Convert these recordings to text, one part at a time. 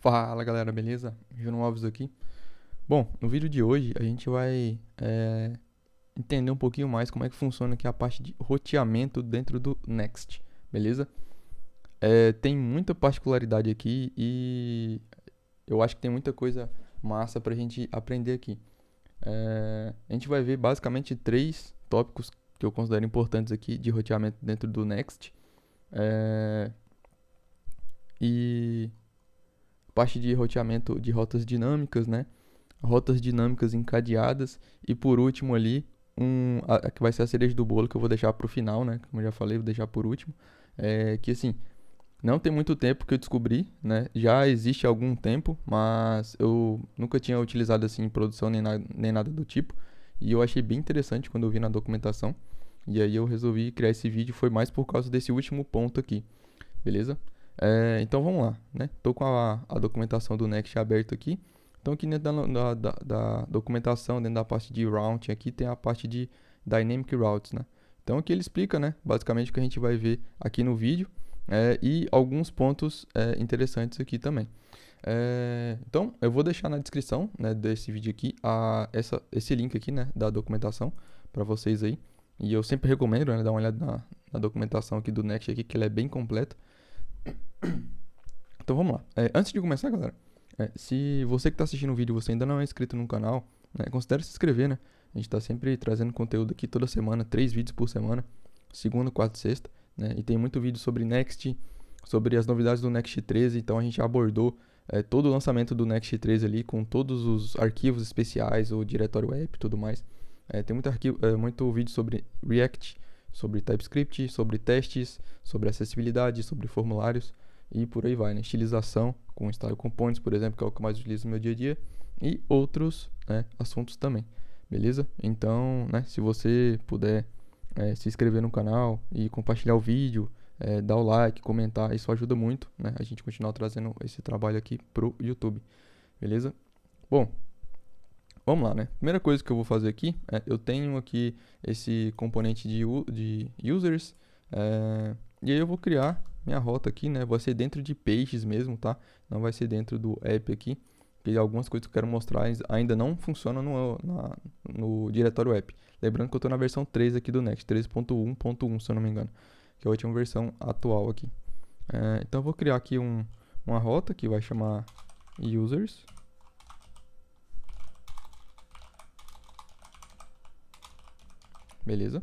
Fala galera, beleza? Júnior Alves aqui. Bom, no vídeo de hoje a gente vai entender um pouquinho mais como é que funciona aqui a parte de roteamento dentro do Next, beleza? Tem muita particularidade aqui e eu acho que tem muita coisa massa pra gente aprender aqui. A gente vai ver basicamente três tópicos que eu considero importantes aqui de roteamento dentro do Next. E parte de roteamento de rotas dinâmicas, né? Rotas dinâmicas encadeadas e por último ali a que vai ser a cereja do bolo que eu vou deixar para o final, né? Como eu já falei, vou deixar por último. Que assim, não tem muito tempo que eu descobri, né? Já existe há algum tempo, mas eu nunca tinha utilizado assim em produção nem nada do tipo. E eu achei bem interessante quando eu vi na documentação. E aí eu resolvi criar esse vídeo, foi mais por causa desse último ponto aqui, beleza? Então vamos lá, né? Tô com a documentação do Next aberto aqui. Então aqui dentro da documentação, dentro da parte de routing aqui, tem a parte de Dynamic Routes, né? Então aqui ele explica, né? Basicamente o que a gente vai ver aqui no vídeo e alguns pontos interessantes aqui também. Então eu vou deixar na descrição, né, desse vídeo aqui esse link aqui, né, da documentação para vocês aí. E eu sempre recomendo, né, dar uma olhada na documentação aqui do Next aqui, que ela é bem completa. Então vamos lá. Antes de começar, galera, se você que está assistindo o vídeo você ainda não é inscrito no canal, né, considere se inscrever, né? A gente está sempre trazendo conteúdo aqui toda semana, 3 vídeos por semana, segunda, quarta e sexta, né? E tem muito vídeo sobre Next, sobre as novidades do Next 13, então a gente abordou todo o lançamento do Next 13 ali, com todos os arquivos especiais, o diretório app e tudo mais. Tem muito vídeo sobre React, sobre TypeScript, sobre testes, sobre acessibilidade, sobre formulários e por aí vai, né? Estilização com Style Components, por exemplo, que é o que eu mais utilizo no meu dia a dia, e outros, né, assuntos também, beleza? Então, né, se você puder se inscrever no canal e compartilhar o vídeo, dar o like, comentar, isso ajuda muito, né? A gente continuar trazendo esse trabalho aqui pro YouTube, beleza? Bom, vamos lá, né? Primeira coisa que eu vou fazer aqui, eu tenho aqui esse componente de users, e aí eu vou criar minha rota aqui, né? Vai ser dentro de pages mesmo, tá? Não vai ser dentro do app aqui, porque algumas coisas que eu quero mostrar ainda não funcionam no diretório app. Lembrando que eu estou na versão 3 aqui do Next, 13.1.1, se eu não me engano, que é a última versão atual aqui. Então eu vou criar aqui uma rota que vai chamar users. Beleza?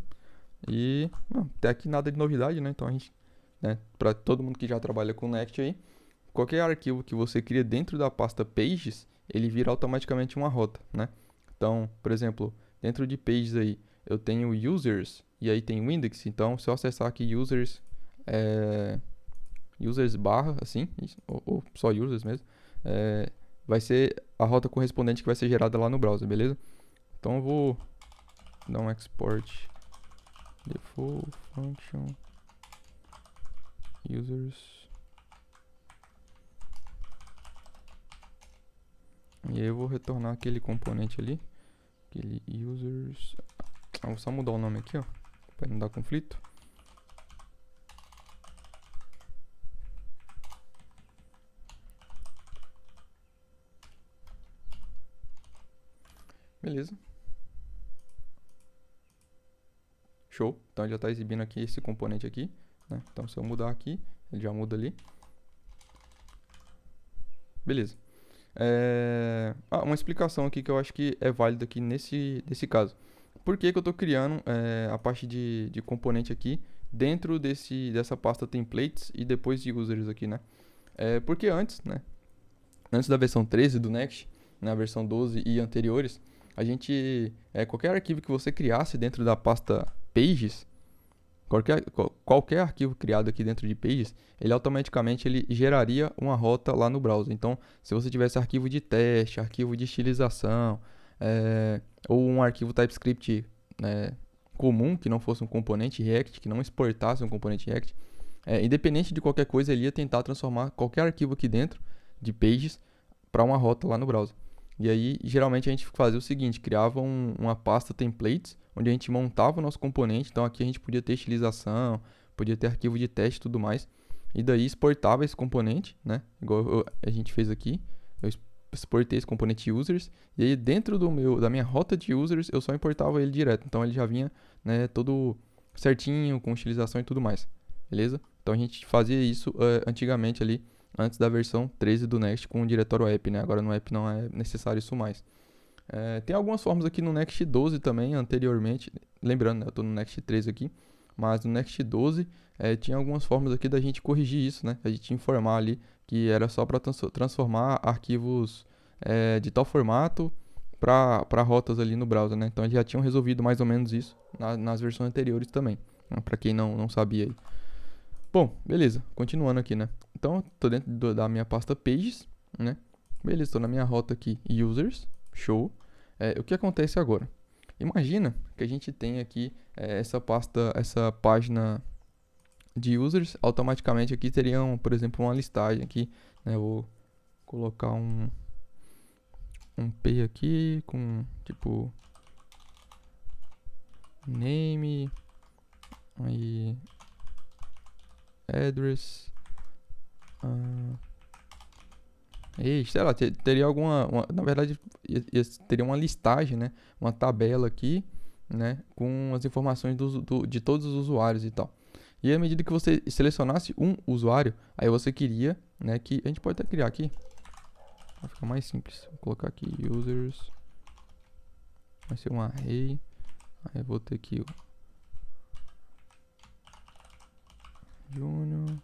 E até aqui nada de novidade, né? Então a gente, né, para todo mundo que já trabalha com Next aí, qualquer arquivo que você cria dentro da pasta Pages, ele vira automaticamente uma rota, né? Então, por exemplo, dentro de Pages aí, eu tenho users e aí tem o index. Então, se eu acessar aqui users, users barra, assim, ou só users mesmo, vai ser a rota correspondente que vai ser gerada lá no browser, beleza? Então eu vou dar um export default function users. E aí eu vou retornar aquele componente ali, aquele users. Vou só mudar o nome aqui, ó, para não dar conflito. Beleza. Show. Então ele já está exibindo aqui esse componente aqui, né? Então se eu mudar aqui, ele já muda ali. Beleza. Uma explicação aqui que eu acho que é válida aqui nesse caso. Por que que eu estou criando a parte de componente aqui dentro dessa pasta templates e depois de users aqui, né? Porque antes, né? Antes da versão 13 do Next, na versão 12 e anteriores, a gente, qualquer arquivo que você criasse dentro da pasta Pages, qualquer arquivo criado aqui dentro de Pages, ele automaticamente geraria uma rota lá no browser. Então, se você tivesse arquivo de teste, arquivo de estilização, ou um arquivo TypeScript comum, que não fosse um componente React, que não exportasse um componente React, independente de qualquer coisa, ele ia tentar transformar qualquer arquivo aqui dentro de Pages para uma rota lá no browser. E aí, geralmente a gente fazia o seguinte, criava uma pasta templates, onde a gente montava o nosso componente. Então aqui a gente podia ter estilização, podia ter arquivo de teste e tudo mais. e daí exportava esse componente, né? Igual a gente fez aqui. Eu exportei esse componente users, e aí dentro da minha rota de users eu só importava ele direto. Então ele já vinha, né, todo certinho, com utilização e tudo mais. Beleza? Então a gente fazia isso antigamente ali, antes da versão 13 do Next com o diretório app, né? Agora no app não é necessário isso mais. Tem algumas formas aqui no Next 12 também, anteriormente. Lembrando, né, eu estou no Next 13 aqui. Mas no Next 12 tinha algumas formas aqui da gente corrigir isso, né? A gente informar ali que era só para transformar arquivos de tal formato para rotas ali no browser, né? Então eles já tinham resolvido mais ou menos isso nas versões anteriores também, né? Para quem não sabia aí. Bom, beleza, continuando aqui, né? Então, tô dentro da minha pasta Pages, né? Beleza, estou na minha rota aqui, Users, show. O que acontece agora? Imagina que a gente tem aqui essa página de users, automaticamente aqui teriam, por exemplo, uma listagem aqui, né? Eu vou colocar um P aqui com, tipo, name, aí, address, sei lá, teria na verdade, teria uma listagem, né? Uma tabela aqui, né? Com as informações de todos os usuários e tal. E à medida que você selecionasse um usuário, aí você queria, né? Que a gente pode até criar aqui. Vai ficar mais simples. Vou colocar aqui users. Vai ser um array. Aí eu vou ter aqui o Junior.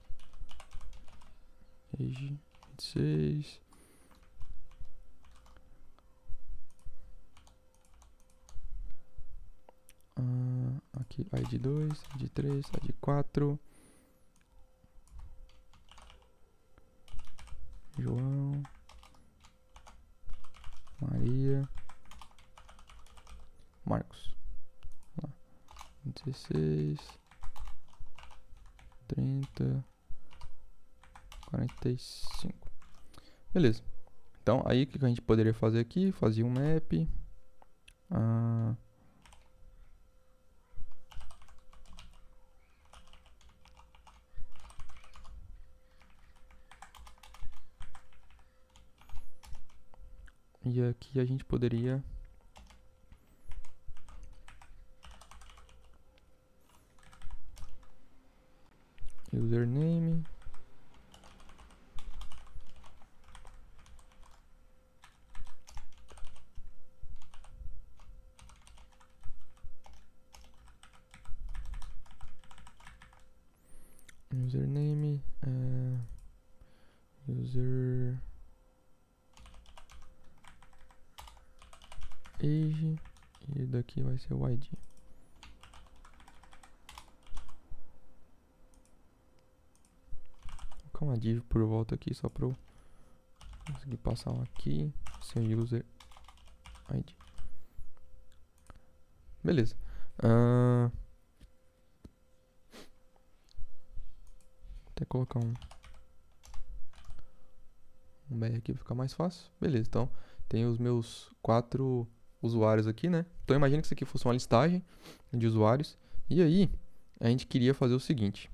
Age 26. Aqui ID 2, ID 3, ID 4. João. Maria. Marcos. 16. 30. 45. Beleza. Então, aí o que a gente poderia fazer aqui? Fazia um map. E aqui a gente poderia username, user age, e daqui vai ser o ID. Vou colocar uma div por volta aqui só para eu conseguir passar um aqui, seu user ID. Beleza. Até colocar um BR aqui para ficar mais fácil. Beleza, então tem os meus 4 usuários aqui, né? Então imagina que isso aqui fosse uma listagem de usuários. E aí, a gente queria fazer o seguinte.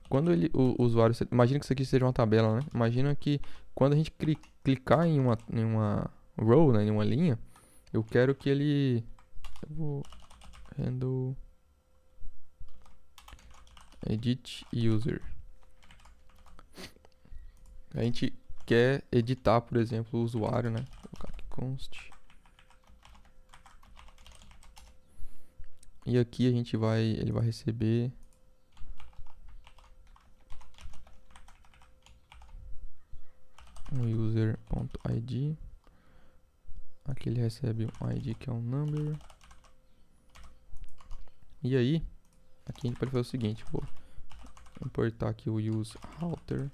Quando o usuário... Imagina que isso aqui seja uma tabela, né? Imagina que quando a gente clicar em uma row, né? Em uma linha, eu quero que ele... Eu vou... Handle... Edit user. A gente quer editar, por exemplo, o usuário, né? Vou colocar aqui const. E aqui ele vai receber um user.id. Aqui ele recebe um ID que é um number. E aí, aqui a gente pode fazer o seguinte, vou importar aqui o use router.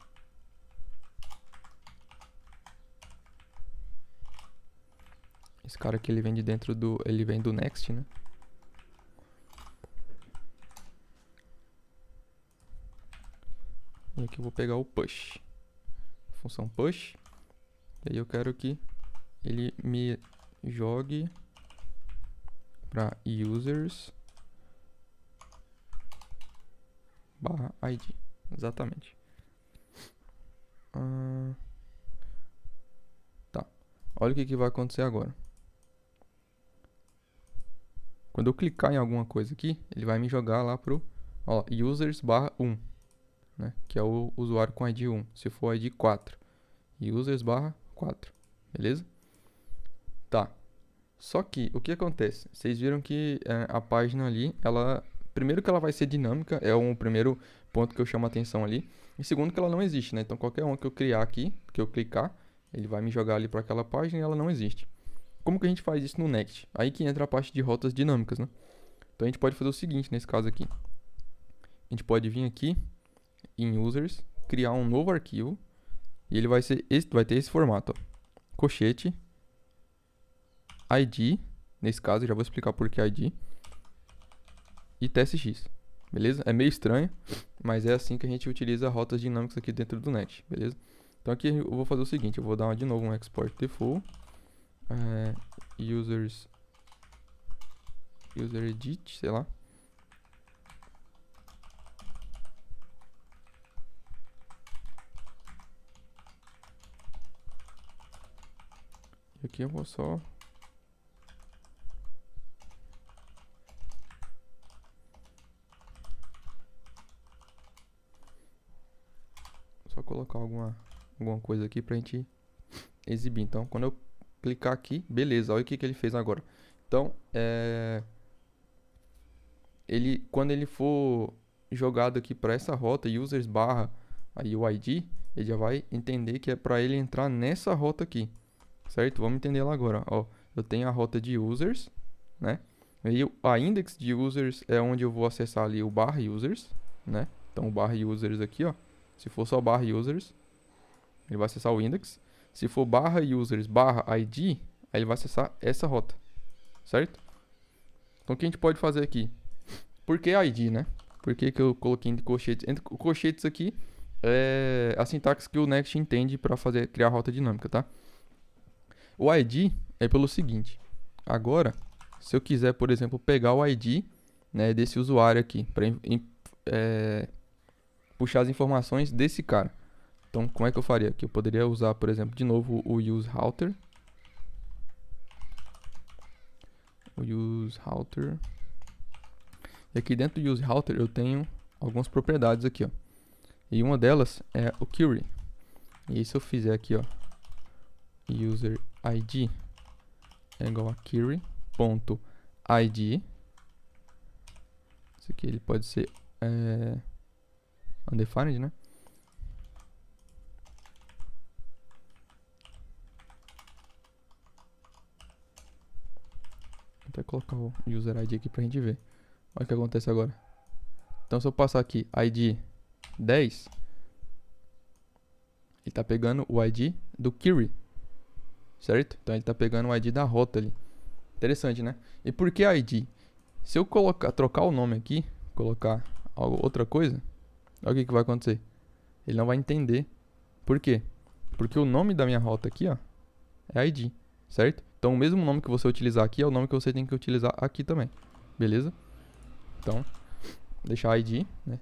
Esse cara aqui ele vem de dentro ele vem do Next, né? E aqui eu vou pegar o push. Função push. E aí eu quero que ele me jogue para users /id. Exatamente. Tá. Olha o que vai acontecer agora. Quando eu clicar em alguma coisa aqui, ele vai me jogar lá pro users/1, né? Que é o usuário com ID 1. Se for ID 4, users/4, beleza? Tá. Só que o que acontece? Vocês viram que a página ali, primeiro que ela vai ser dinâmica, é um primeiro ponto que eu chamo a atenção ali. E segundo que ela não existe, né? Então qualquer um que eu criar aqui, que eu clicar, ele vai me jogar ali para aquela página e ela não existe. Como que a gente faz isso no Next? Aí que entra a parte de rotas dinâmicas, né? Então a gente pode fazer o seguinte nesse caso aqui. A gente pode vir aqui em Users, criar um novo arquivo e ele vai ter esse formato, ó. Colchete, ID, nesse caso, eu já vou explicar por que ID, e TSX, beleza? É meio estranho, mas é assim que a gente utiliza rotas dinâmicas aqui dentro do Next, beleza? Então aqui eu vou fazer o seguinte, eu vou dar de novo um export default, user edit, sei lá. E aqui eu vou só colocar alguma coisa aqui pra gente exibir. Então, quando eu clicar aqui, beleza, olha o que ele fez agora. Então, quando ele for jogado aqui para essa rota, users barra aí o ID, ele já vai entender que é para ele entrar nessa rota aqui, certo? Vamos entender lá agora, ó. Eu tenho a rota de users, né? E a index de users é onde eu vou acessar ali o barra users, né? Então, o barra users aqui, ó. Se for só barra users, ele vai acessar o index. Se for barra users barra ID, aí ele vai acessar essa rota, certo? Então, o que a gente pode fazer aqui? Por que ID, né? Por que eu coloquei entre colchetes? Entre colchetes aqui é a sintaxe que o Next entende para criar a rota dinâmica, tá? O ID é pelo seguinte. Agora, se eu quiser, por exemplo, pegar o ID, né, desse usuário aqui, para puxar as informações desse cara. Então, como é que eu faria? Aqui eu poderia usar, por exemplo, de novo o useRouter. E aqui dentro do useRouter eu tenho algumas propriedades aqui, ó. E uma delas é o query. E se eu fizer aqui, ó, user ID é igual a query.id. Isso aqui ele pode ser undefined, né? Vou até colocar o user ID aqui pra gente ver. Olha o que acontece agora. Então se eu passar aqui ID 10, ele tá pegando o ID do query, certo? Então ele tá pegando o ID da rota ali. Interessante, né? E por que ID? Se eu trocar o nome aqui, colocar outra coisa, olha o que vai acontecer. Ele não vai entender. Por quê? Porque o nome da minha rota aqui, ó, é ID, certo? Então o mesmo nome que você utilizar aqui é o nome que você tem que utilizar aqui também, beleza? Então, deixar ID, né?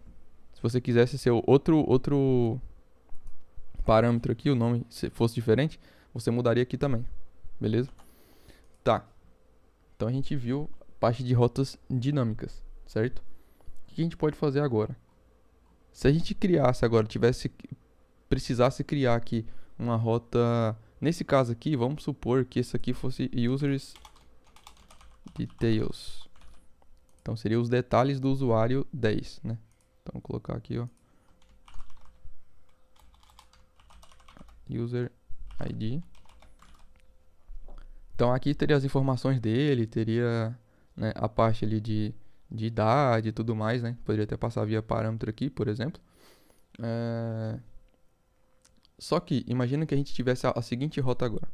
Se você quisesse ser outro parâmetro aqui, o nome se fosse diferente, você mudaria aqui também, beleza? Tá. Então a gente viu a parte de rotas dinâmicas, certo? O que a gente pode fazer agora? Se a gente criasse agora, precisasse criar aqui uma rota, nesse caso aqui, vamos supor que esse aqui fosse users details. Então seria os detalhes do usuário 10, né? Então vou colocar aqui, ó, user ID. Então aqui teria as informações dele, teria, né, a parte ali de idade e tudo mais, né? Poderia até passar via parâmetro aqui, por exemplo. Só que imagina que a gente tivesse a seguinte rota agora.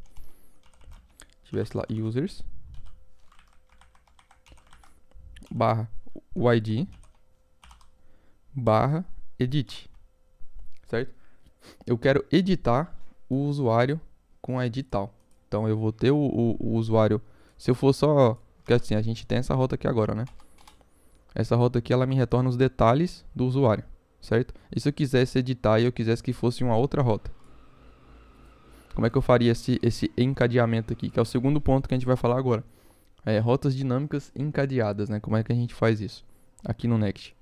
Tivesse lá users barra o ID barra edit, certo? Eu quero editar o usuário com ID tal. Então eu vou ter o usuário, se eu for só, porque assim, a gente tem essa rota aqui agora, né? Essa rota aqui ela me retorna os detalhes do usuário, certo? E se eu quisesse editar e eu quisesse que fosse uma outra rota? Como é que eu faria esse encadeamento aqui? Que é o segundo ponto que a gente vai falar agora. Rotas dinâmicas encadeadas, né? Como é que a gente faz isso aqui no Next?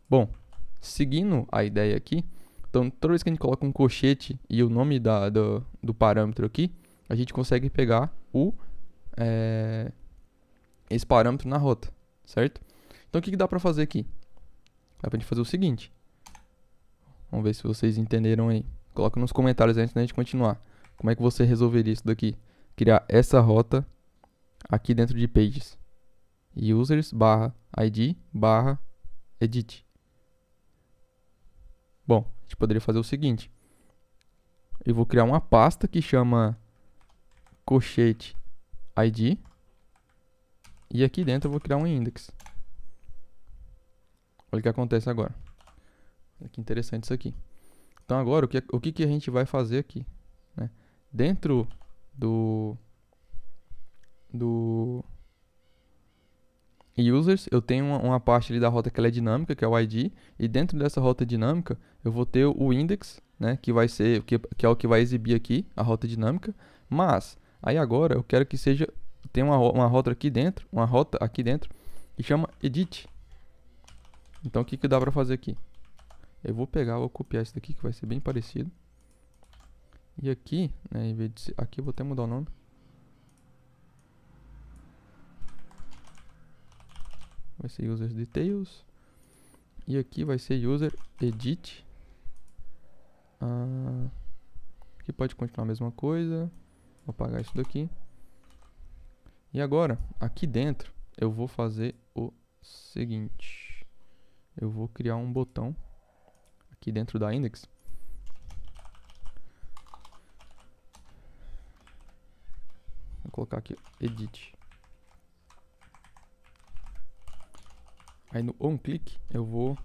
Bom, seguindo a ideia aqui, então toda vez que a gente coloca um colchete e o nome do parâmetro aqui, a gente consegue pegar esse parâmetro na rota, certo? Então o que dá para fazer aqui? Dá pra gente fazer o seguinte. Vamos ver se vocês entenderam aí. Coloca nos comentários antes da gente continuar. Como é que você resolveria isso daqui? Criar essa rota aqui dentro de pages. Users barra id barra edit. Bom, a gente poderia fazer o seguinte. Eu vou criar uma pasta que chama colchete id. E aqui dentro eu vou criar um index. Olha o que acontece agora. Olha que interessante isso aqui. Então agora, o que a gente vai fazer aqui? Né? Dentro do users, eu tenho uma parte ali da rota que ela é dinâmica, que é o ID. E dentro dessa rota dinâmica, eu vou ter o index, né? Que vai ser, que é o que vai exibir aqui, a rota dinâmica. Mas, aí agora, eu quero que tem uma rota aqui dentro, que chama edit. Então, o que dá pra fazer aqui? Eu vou copiar isso daqui, que vai ser bem parecido. E aqui, né, em vez de ser, aqui eu vou até mudar o nome. Vai ser user details. E aqui vai ser user edit. Aqui pode continuar a mesma coisa. Vou apagar isso daqui. E agora, aqui dentro, eu vou fazer o seguinte. Eu vou criar um botão aqui dentro da index. Vou colocar aqui edit. Aí no onClick eu vou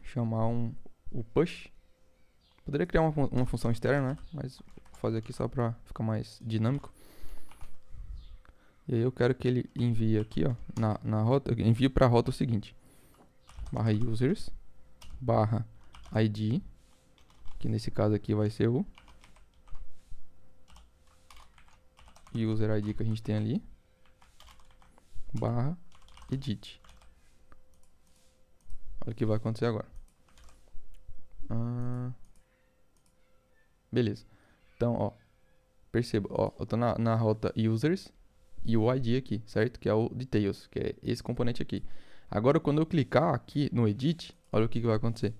chamar o push. Poderia criar uma função externa, né? Mas vou fazer aqui só para ficar mais dinâmico. E aí eu quero que ele envie aqui, ó, na rota, envie para a rota o seguinte: barra users, barra id, que nesse caso aqui vai ser o user id que a gente tem ali, barra edit. Olha o que vai acontecer agora. Beleza. Então, ó, perceba, ó, eu tô na rota users e o id aqui, certo? Que é o details, que é esse componente aqui. Agora, quando eu clicar aqui no edit, olha o que vai acontecer.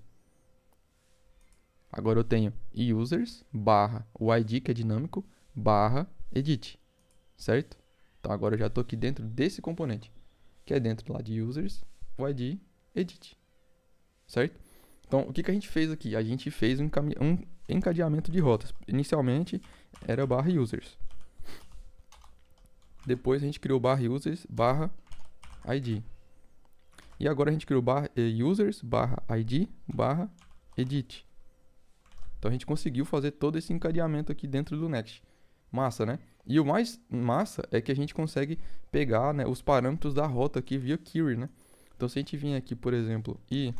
Agora eu tenho users barra o id, que é dinâmico, barra edit, certo? Então agora eu já estou aqui dentro desse componente, que é dentro lá de users, o id, edit, certo? Então o que a gente fez aqui? A gente fez um encadeamento de rotas. Inicialmente era barra users. Depois a gente criou barra users barra id. E agora a gente criou barra users barra id barra edit. Então a gente conseguiu fazer todo esse encadeamento aqui dentro do Next. Massa, né? E o mais massa é que a gente consegue pegar, né, os parâmetros da rota aqui via query, né? Então se a gente vir aqui, por exemplo, e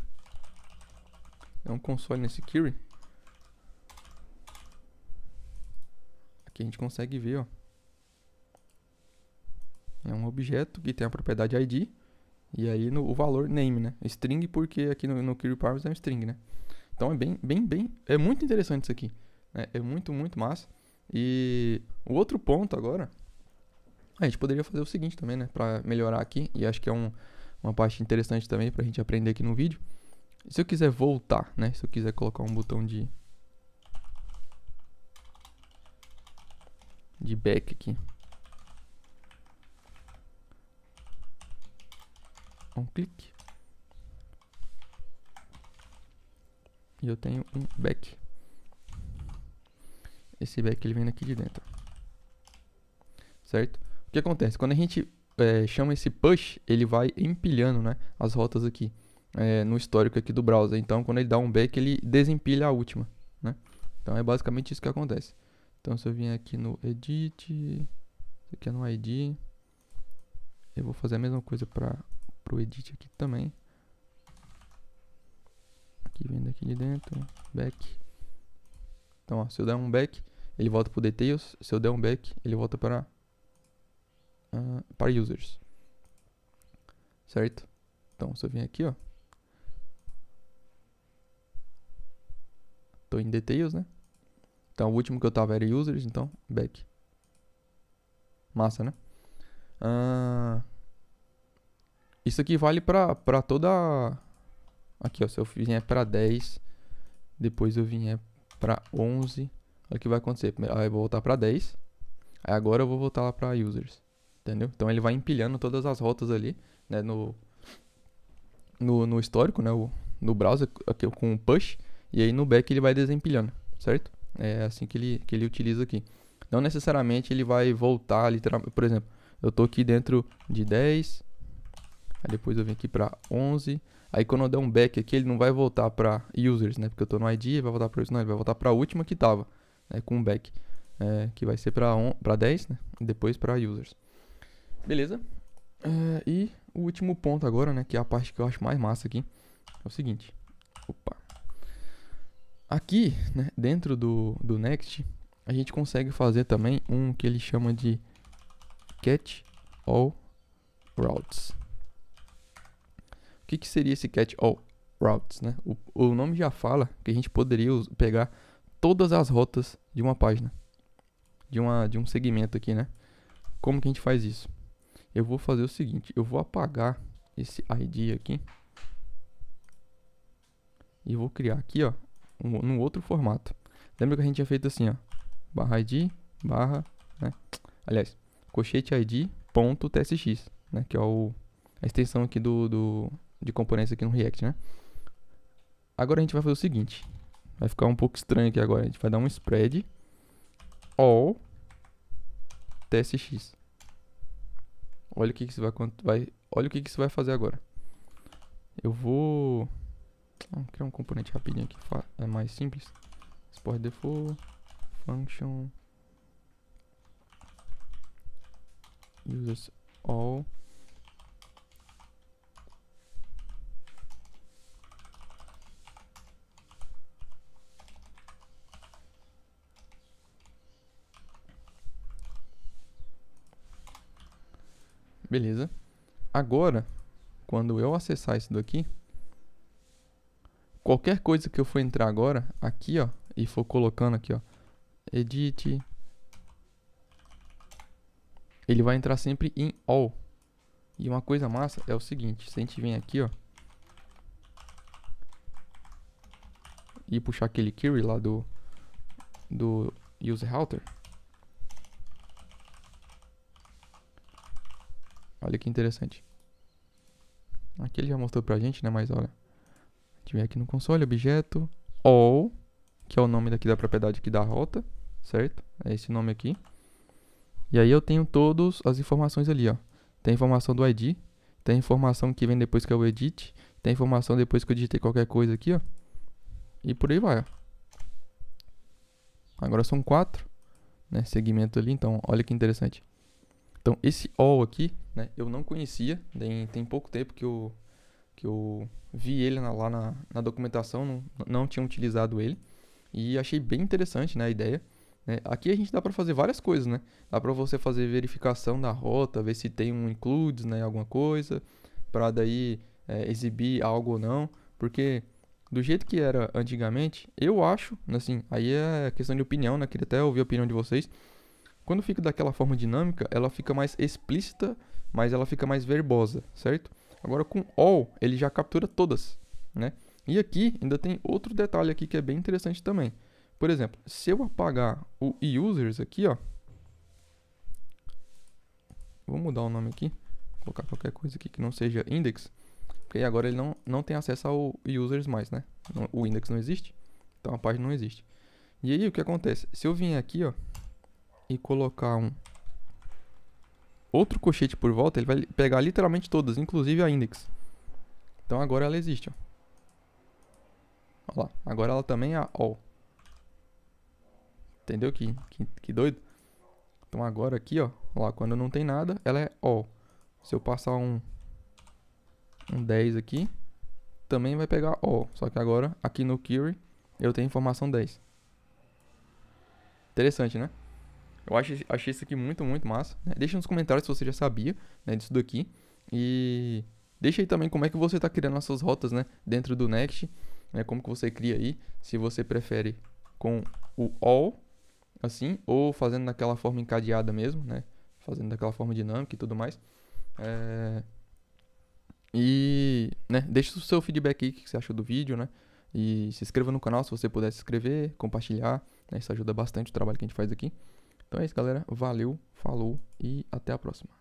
dar um console nesse query, aqui a gente consegue ver, ó. É um objeto que tem a propriedade ID e aí o valor name, né? String, porque aqui no query parameters é um string, né? Então é muito interessante isso aqui, né? É muito massa. E o outro ponto agora, a gente poderia fazer o seguinte também, né? Para melhorar aqui, e acho que é uma parte interessante também pra gente aprender aqui no vídeo. Se eu quiser voltar, né? Se eu quiser colocar um botão de back aqui. Um clique. E eu tenho um back. Esse back ele vem aqui de dentro. Certo? O que acontece? Quando a gente chama esse push, ele vai empilhando, né, as rotas aqui no histórico aqui do browser. Então, quando ele dá um back, ele desempilha a última, né? Então, é basicamente isso que acontece. Então, se eu vier aqui no edit, isso aqui é no id, eu vou fazer a mesma coisa para o edit aqui também. Aqui, vem daqui de dentro, back. Então, ó, se eu der um back, ele volta pro details. Se eu der um back, ele volta para users. Certo? Então, se eu vim aqui, ó. Tô em details, né? Então, o último que eu tava era users, então, back. Massa, né? Isso aqui vale pra toda... Aqui, ó, se eu vier pra 10, depois eu vier pra 11, olha o que vai acontecer. Aí eu vou voltar pra 10, aí agora eu vou voltar lá pra users, entendeu? Então ele vai empilhando todas as rotas ali, né, no histórico, né, no browser, aqui com o push, e aí no back ele vai desempilhando, certo? É assim que ele utiliza aqui. Não necessariamente ele vai voltar, literalmente, por exemplo, eu tô aqui dentro de 10, aí depois eu venho aqui pra 11, aí quando eu der um back aqui, ele não vai voltar pra users, né? Porque eu tô no ID, ele vai voltar pra isso, não, ele vai voltar pra última que tava, né? Com um back, que vai ser pra 10, né? E depois pra users. Beleza? E o último ponto agora, né? Que é a parte que eu acho mais massa aqui, é o seguinte. Opa. Aqui, né? Dentro do Next, a gente consegue fazer também um que ele chama de Catch All Routes. O que seria esse Catch All Routes, né? O nome já fala que a gente poderia pegar todas as rotas de uma página, de um segmento aqui, né? Como que a gente faz isso? Eu vou fazer o seguinte, eu vou apagar esse ID aqui e vou criar aqui, ó, num outro formato. Lembra que a gente tinha feito assim, ó, barra ID, barra, né? Aliás, colchete ID.tsx, né? Que é a extensão aqui de componentes aqui no React, né? Agora a gente vai fazer o seguinte. Vai ficar um pouco estranho aqui agora. A gente vai dar um spread all tsx. Olha o que isso olha o que isso vai fazer agora. Eu vou criar um componente rapidinho aqui, é mais simples. Export default function users all. Beleza. Agora, quando eu acessar isso daqui, qualquer coisa que eu for entrar agora, aqui, ó, e for colocando aqui, ó, edit, ele vai entrar sempre em all. E uma coisa massa é o seguinte, se a gente vem aqui, ó, e puxar aquele query lá do user router, olha que interessante. Aqui ele já mostrou pra gente, né? Mas olha, a gente vem aqui no console, objeto, all, que é o nome daqui da propriedade aqui da rota, certo? É esse nome aqui. E aí eu tenho todas as informações ali, ó. Tem a informação do ID, tem a informação que vem depois que é o edit, tem a informação depois que eu digitei qualquer coisa aqui, ó. E por aí vai, ó. Agora são 4, né? Segmento ali, então olha que interessante. Então esse all aqui, né? Eu não conhecia, tem pouco tempo que eu vi ele lá na documentação, não tinha utilizado ele. E achei bem interessante, né, a ideia. Aqui a gente dá para fazer várias coisas, né? Dá para você fazer verificação da rota, ver se tem um includes, né, alguma coisa, para daí exibir algo ou não, porque do jeito que era antigamente, eu acho, assim, aí é questão de opinião, né? Queria até ouvir a opinião de vocês. Quando fica daquela forma dinâmica, ela fica mais explícita, mas ela fica mais verbosa, certo? Agora com all, ele já captura todas, né? E aqui ainda tem outro detalhe aqui que é bem interessante também. Por exemplo, se eu apagar o users aqui, ó. Vou mudar o nome aqui. Vou colocar qualquer coisa aqui que não seja index. Porque aí agora ele não tem acesso ao users mais, né? O index não existe. Então a página não existe. E aí o que acontece? Se eu vier aqui, ó, e colocar um outro colchete por volta, ele vai pegar literalmente todas, inclusive a index. Então agora ela existe, ó. Olha lá, agora ela também é all. Entendeu? Que doido. Então agora aqui, ó, lá, quando não tem nada, ela é all. Se eu passar um 10 aqui, também vai pegar all. Só que agora, aqui no query, eu tenho informação 10. Interessante, né? Eu achei isso aqui muito, muito massa, né? Deixa nos comentários se você já sabia, né, disso daqui. E deixa aí também como é que você está criando as suas rotas, né, dentro do Next, né, como que você cria aí, se você prefere com o all, assim, ou fazendo daquela forma encadeada mesmo, né, fazendo daquela forma dinâmica e tudo mais. E, né, deixa o seu feedback aí, o que você achou do vídeo, né, e se inscreva no canal se você puder se inscrever, compartilhar, né, isso ajuda bastante o trabalho que a gente faz aqui. Então é isso, galera. Valeu, falou e até a próxima.